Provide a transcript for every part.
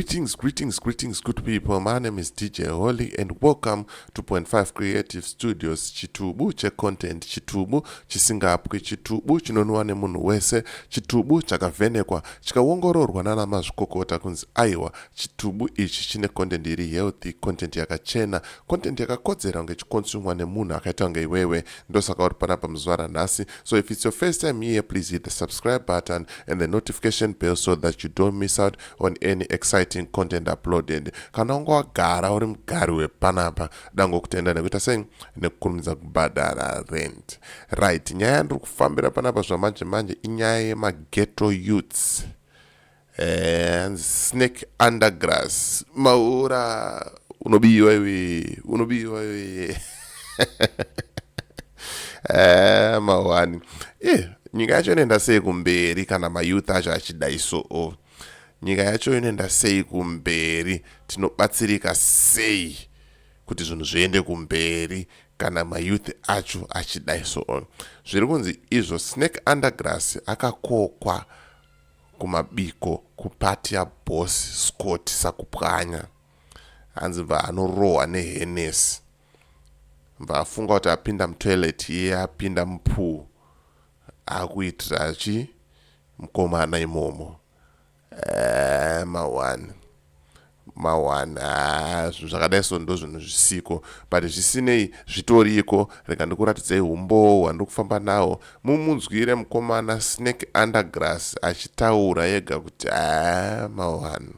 Greetings, good people. My name is DJ Holly, and welcome to Point 5 Creative Studios. Chitubu che content, chitubu chisingapwe, chitubu chinonwane munhu wese, chitubu chakavhenekwa chikaongororwa nana mazvikokota kunzi aiwa chitubu ichi chine content iri healthy, content yakachena, content yakakodzera kunge chikonsumwa nemunhu akaita kunge iwewe. Ndosaka uri panapa muzuva ranhasi. So if it's your first time here, please hit the subscribe button and the notification bell so that you don't miss out on any exciting content uploaded. Kana unga wagara uri mugari wepanapa dango kutenda nekuita sei nekukurumidza kubhadhara rent. Right, nyaya yandiri kufambira panapa zvamanje manje inyaya yemaghetto youths. Snake UnderGrass. Maura unobiwa iwe. Mawani. Nyika yacho inoenda sei kumberi kana mayouth acho achidai so. Nyika yacho inoenda sei kumberi, tinobatsirika sei kuti zvinhu zviende kumberi kana mayouth acho achidai so. Zviri kunzi izvo Snake UnderGrass akakokwa kumabiko kupati yaboss Scott Sakupwanya. Hanzi vanorohwa nehenesi. Vafunga kuti apinda mutoilet iye apinda mupool akuitira mukomana imomo. Mawana zvinhu zvakadai so ndo zvinhu zvisiko, but zvisinei zvitoriko. Rega ndikuratidzei umbo hwandiri kufamba nawo. Mumunzwire mukomana Snake UnderGrass achitaura yega kuti mawana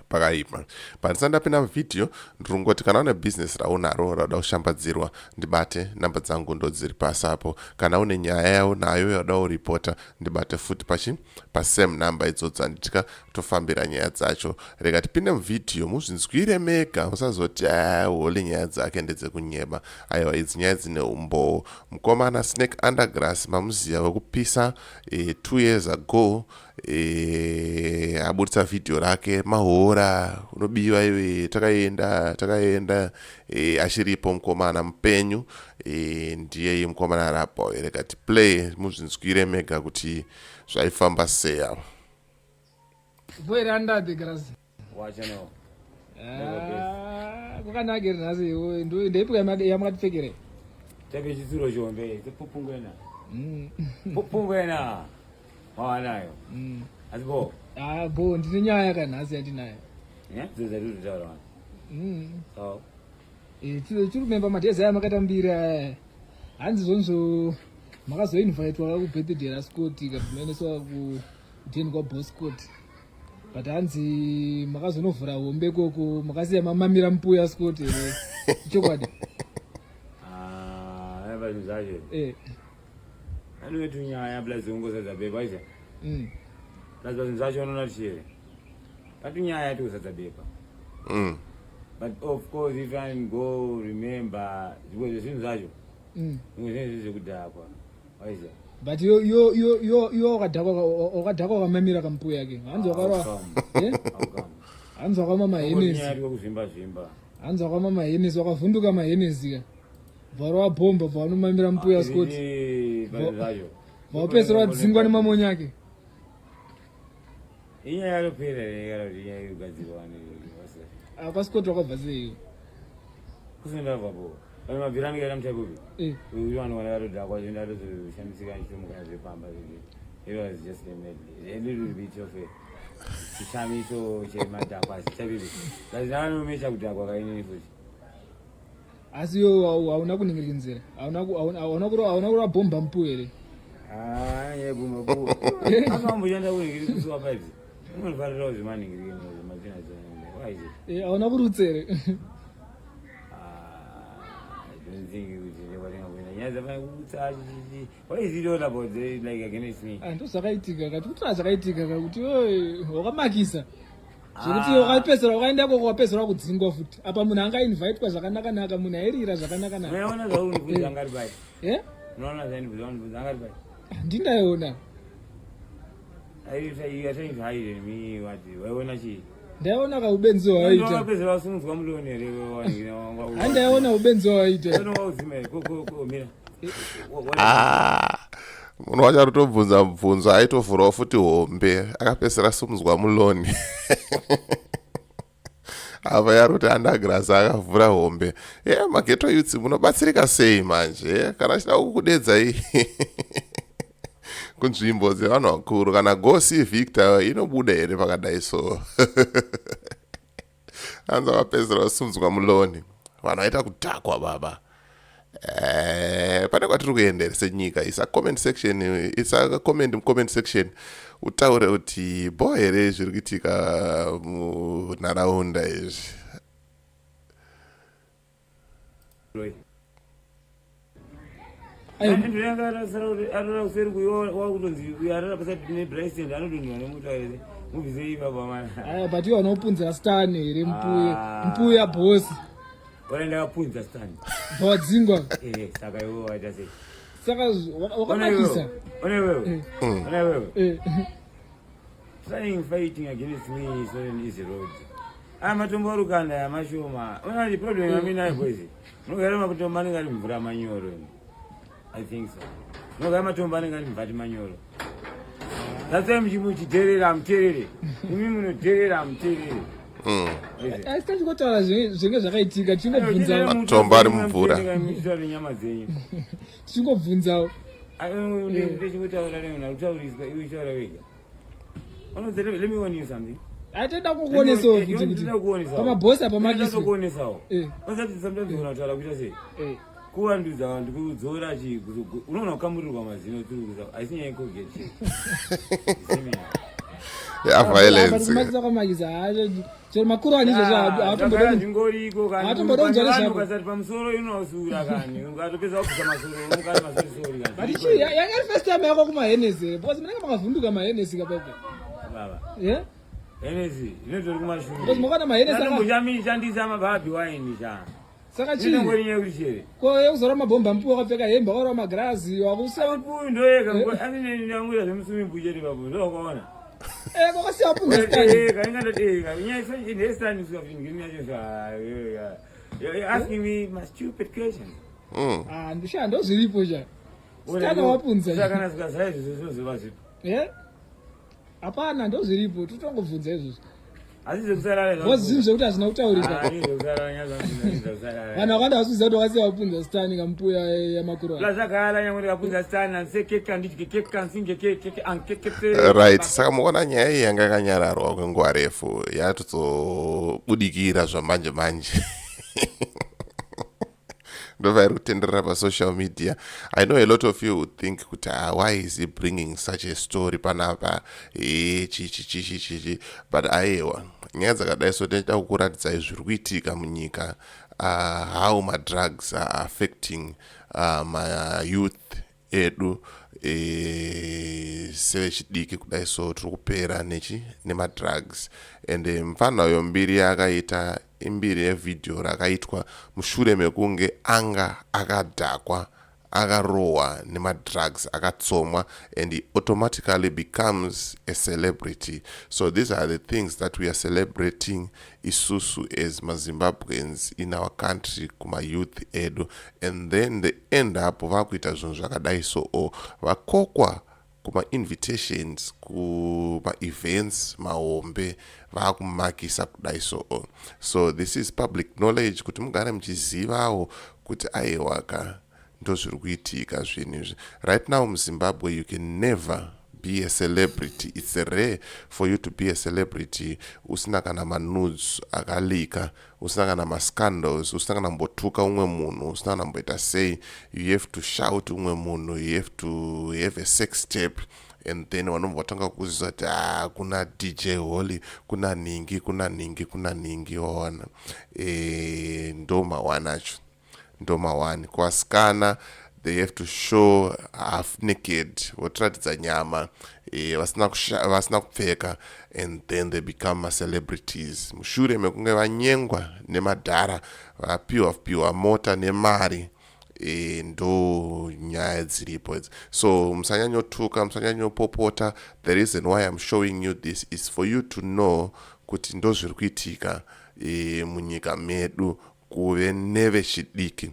pakaipa. Pandisati ndapinda muvidhiyo ndiri kungoti kana une business raunaro rauda kushambadzirwa, ndibate namba dzangu ndo dziri pasi apo. Kana une nyaya yaunayo yauda kuripota, ndibate futi pasame number idzodzo handitika tofambira nyaya dzacho. Rega tipinde muvidhiyo muzvinzwire mega, musazoti Holly nyaya dzake ndedzekunyeba. Aiwa, idzi nyaya dzine umbo. Mukomana Snake UnderGrass mamuziya wekupisa 2 years ago. Abudisa video rake mahora unobiwa iwe takaenda ashiripo mukomana mupenyu. Ndiye mukomana rapo. Rega tiplay muzvinzwire mega kuti zvaifamba sei apo. UnderGrass Wacha no. Kukanakira nhasi iwe ndeipo yamakatipfekere. Take chitsuro chombe, tipupungwena. Pupungwena. Wanayo. Asibo. Bo ndine nyaya yakanhasi yatinayo. Dzedza ruri taura. So. Tiri kumemba madhezi aya makatambira. Hanzi zvonzvo makazoinvitwa kubirthday raScott kabvumeneswa kudheni kwaboss Scott. But hanzi makazonovhura hombe koko makasiya mamamira mupuya yaScott here. Chokwadi. Ava zvaje. Anoita nyaya blazongoza zabeba iza. Lazwa zvacho unoona chire. Patunyaya tosazabepa. But of course if I go remember because zvinhu zvacho. Ngizve kudhakwa. Waiza. But yo wakadhakwa kwamamira kampuya yake. Hanzi wakarwa. Hanzi wakamama Henesi. Nyaya kuzvimba. Hanzi wakamama Henesi wakavhunduka maHenesi. Varo wabhomba vanomamira mupuya Scott. Vapesera dzingwa nemamonyo yake. Inyaya yaropera inyaya yogadzirwa ne kwaScott wakabva sei? Kusenda vapo. Vana mabhirani kana mutakubi. Uyu anowana yarodhakwa zvenda rozoshandisika chitomukana zvepamba zvinhu. It was just a little bit of a chishamiso chemadhakwa chabibi. Lazinaanomecha kudhakwa kaini futi. Asi yo hauna kuningirikinzira. Hauna kurwa bhomba mupuya here. Yebuma bu. Akamboenda kuningiri kusuwa paizi. Unofanira kuzvimaningirira mazvina zvangu. Why is it? Hauna kurutsere. I don't think you would never know. Yes, what is it all about like against me? Ndo zvakaitika kati kuti zvakaitika kuti wakamakisa. Zvekuti wakapesera wakaenda kwakapesera kudzingwa futi. Apa munhu angainvitwa zvakanaka munhu airira zvakanaka. Unaona zvauri kuti angari bai. Unaona zvauri kuti angari bai. Ndindaona. I think hide me what waiona chi. Ndaona ka ubenzi waita. Wakapesera wasunzwa muloni here wani. Andaona ubenzi waita. Unoona uzime ko mira. munhu wacho arikutobvunza mubvunzo aitovhurawo futi hombe akapedzisira simudzwa muloni apa yari kuti UnderGrass akavhura hombe. Mageto youths munobatsirika sei manje kana chida kukudedzai kunzvimbo dzevanhu vakuru kana gosi Victor inobuda here pakadai so anza vapedzisira kusimudzwa muloni vanhu vaita kudhakwa baba. Pane kwatiri kuendera senyika isa comment section utaure kuti bo here zviri kuitika munharaunda izvi. But iwo anopunzira stani here mpuya bosi ndakapunza stani badzingwa saka iwo waita sei saka wakanakisa one wewe trying fighting against me so an easy road matombo arukanda yamashoma unati problem yamina boys nogara matombo anenge ari mvura manyoro. I think so nogara matombo anenge ari mvati manyoro. That's muchiterera muterere imi munoterera muterere. Asitati kutaura zvinenge zvakaitika tingobvunzawo matombo ari mumvura nyama dzenyu tingobvunzawo ndechikutaura leo utauriswa iwe utaura wega. Let me warn you something. Atenda kukuonesawo kuti pamabhosi apa makisi kuonesawo usati sometimes unataura kuita sei kuvandudza vantu kudzora unoona kukamurirwa mazino turi aisinyaya kogeti violence chero makuru anizvozvaatombodonzvaukasati pamusoro inosura kani ukatopedza kupisa masoro yangari first time yako kumahenesi because munenge makavhunduka mahenesi kapepe baba henesi inotori kumashure because mukana mahenesi anombochamichandisa mabhabhi waini cha saka chii inongorinyaya kuti chere ko yekuzora mabhomba mpuwa wakapfeka hembe wakaura magrazi wakusa mpuwi ndoyega asinendanguira zvemusumi mpuchete papo ndowakaona kwakasiya wapunga stani kaingandoteka nyaisainestaniwa you're asking me my stupid questions. Ndisha ndozviripo cha stani wapunza kana sikazaya zvizoziva zvipi hapana ndozviripo totongobvunza izvozvo asi zvekusarara wazvinhu zvekuti hazvina kutaurika vanhu vakanda vasuziva kuti wakasiya wapunza stani kampuya yamakuru zvakara nyangwe ndikapunza stani andise keke andidye keke ansinge right. Saka muona nyaya iyi yanga yakanyararwa kwenguva refu yatozobudikira zvamanje manje ndovairi kutenderera pasocial media. I know a lot of you would think kuti why is he bringing such a story panapa chichi but aiwa nyaya dzakadai so tinoita kukuratidzai zviri kuitika munyika, how madrugs are affecting mayouth edu sevechidiki kudai so tiri kupera nemadrugs. And mfanhayo mbiri yakaita imbiri yevidhio rakaitwa mushure mekunge anga akadhakwa akarohwa nemadrugs akatsomwa and he automatically becomes a celebrity. So these are the things that we are celebrating isusu as mazimbabweans in our country kuma youth edu, and then they end up vakuita zvinhu zvakadai so vakokwa kuma invitations kuma events mahombe vakumakisa kudai so this is public knowledge kuti mugare muchizivawo kuti aiwaka ndozviri kuitika zvinhu izvi. Right now muZimbabwe you can never be a celebrity. It's rare for you to be a celebrity usina kana manudes akalika, usina kana mascandals, usina kana mbotuka umwe munhu, usina kana mboita sei. You have to shout umwe munhu, you have to have a sex tape, and then vanombotanga kuziva kuti kuna DJ Holly, kuna ningi waona ndoma wanacho ndoma wani kwaskana. They have to show half naked, votiratidza nyama vasina kupfeka, and then they become celebrities. Mushure mekunge vanyengwa nemadhara vapiwa mota nemari, ndo nyaya dziripo. So musanyanyotuka, musanyanyopopota. The reason why I'm showing you this is for you to know kuti ndozviri kuitika munyika medu kuve nevechidiki.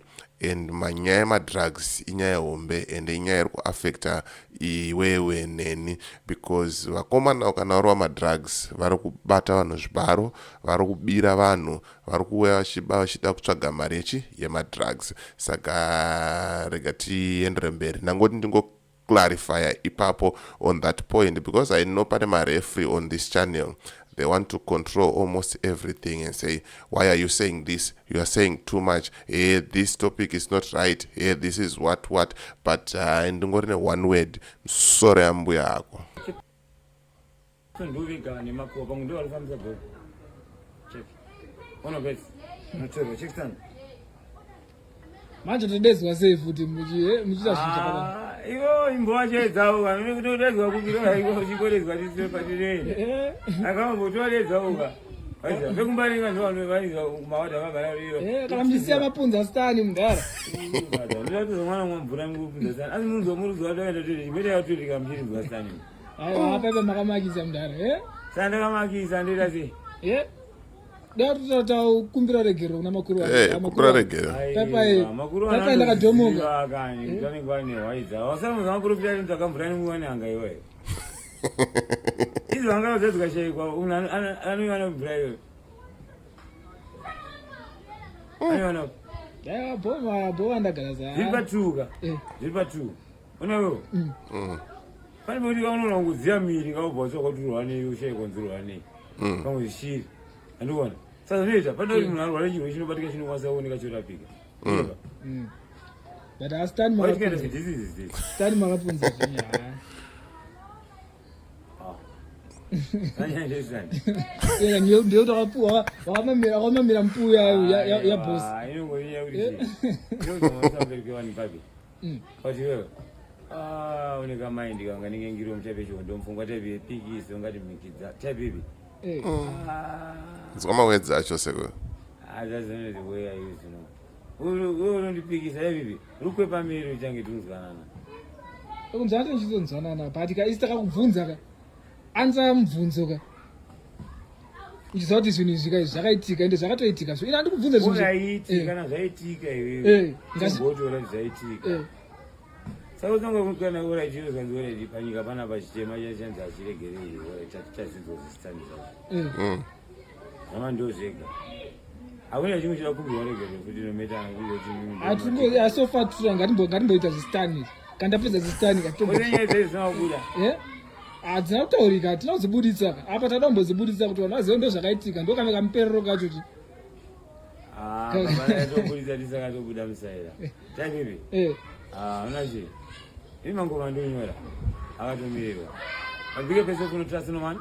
and manyaya yemadrugs inyaya hombe and inyaya iri kuaffecta iwewe neni, because vakomana kana vari vamadrugs vari kubata vanhu zvibaro, vari kubira vanhu, vari kuuya vachida kutsvaga mari yemadrugs. Saka rega tiendere mberi, nangoti ndingo clarify ipapo on that point, because I know pane ma-referee on this channel, they want to control almost everything and say, why are you saying this? You are saying too much. Hey, this topic is not right. Hey, this is what. But ndingorine one word, sorry ambuya ako. manje todezwa sei futi muchita zvinhu iwo imbowachedzawo nokutodedzwa kubira iko chikodedzwa tisepatire akambotoledzawo pekumbaringa ndovanovaiza mawadha vagara riyo kana muchisiya mapunza stani mundara ndatozomwana mwamvura mikupunza stani asi munhu zomurudzwa toenda toti chimete yatotika muchirinzwa stani aiwa paipa makamakisa mundara sandakamakisa ndoita sei kumbira regero kuna makuru kumbira regero paipa ndakadhomoka tanenge vanehwaiza wasamuza makuru pita ntakamvura nemuwananga iwe izvi vanga vazadzikashayikwa unhu anoiwana mvura iyoyo anoiwana bhova ndagara zviri patuka zviri patuka unawewo pane pekuti kaunoona kuziva miri kaubva utsvakakuturwa nei ushaikonzerwa nei pamwe zvishiri andikuona saka zvinoita pane kuti munhu arwara chirwe chinobatika chinokwanisa kuoneka chorapika but astani makapunza zvinhu ndiyoti wakapuwa wakamamira mpuya yabhosi inongoriyakuti kuti wewe une kamaindi kanga ningengiro muchape chihondo mufungwa taibe pikiso ngati mikidza taibibi nzikamawedza acho seko azazonezi weya izino unondipikisa taibibi rukwepa miri uchange tunzwanana kunzvana tichizonzwanana but ka isi takakubvunza ka anza mubvunzo ka uchiziva kuti zvinhu izvi zvakaitika ende zvakatoitika ina ndikubvunza zvinhu kana zvaitika iwewe ngabotora zvaitika saka utangokana ura chiro zvanzi ura panyika pana pachitema chachanzi achiregerei chazidzozisitani zvacho zvama ndo zvega hakuna chimwe chida kumbirwa regere kuti nometana asofatura ngatimboita zvisitani kandapedza zvisitani kaoenyeizvaizvinakubuda hadzina kutaurika hatina kuzibuditsa apa tada kumbozibuditsa kuti vanhu vazive ndo zvakaitika ndo kana kamuperero kacho ti tobuditsa tisakatobuda musaira taibibi unachi ii mangoma ndonyora akatomirwa pabvike pese kunotrasinomani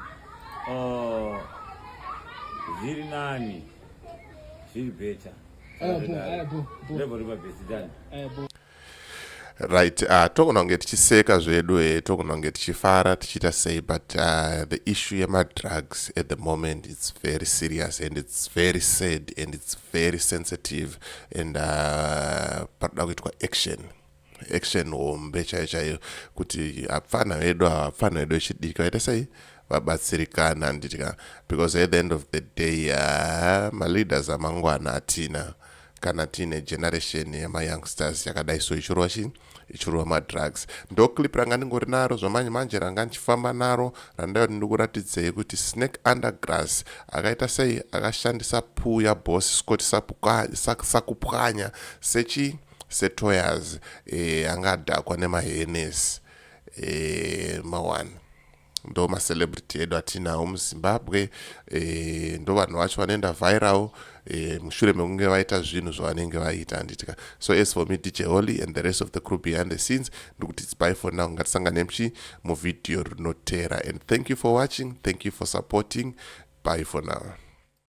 zviri nani zviri beta ndebva pabhesidani right. Togona kunge tichiseka zvedu togona kunge tichifara tichiita sei, but the issue yemadrugs at the moment it's very serious and it's very sad and it's very sensitive and paroda kuitwa action hombe chaiyo kuti apfana vedu vechidiki vaita sei vabatsirikana nditika, because at the end of the day maleaders amangwana hatina kana tine generation yamayoungsters yakadai so ichirwa madrugs. Ndo clip ranga ndingori naro zvamanje ranga ndichifamba naro randayoti ndikuratidzei kuti snake UnderGrass akaita sei akashandisa puu yaboss Scott Sakupwanya setoyers angadhakwa nemahenes MA1. Ndo macelebrity edu atinawo muZimbabwe, ndo vanhu vacho vanoenda viral mushure mekunge vaita zvinhu zvavanenge vaita handitika. So as for me, DJ Holly and the rest of the crew behind the scenes, ndokuti it's bye for now. Ngatisangane muvideo rinotera, and thank you for watching, thank you for supporting. Bye for now.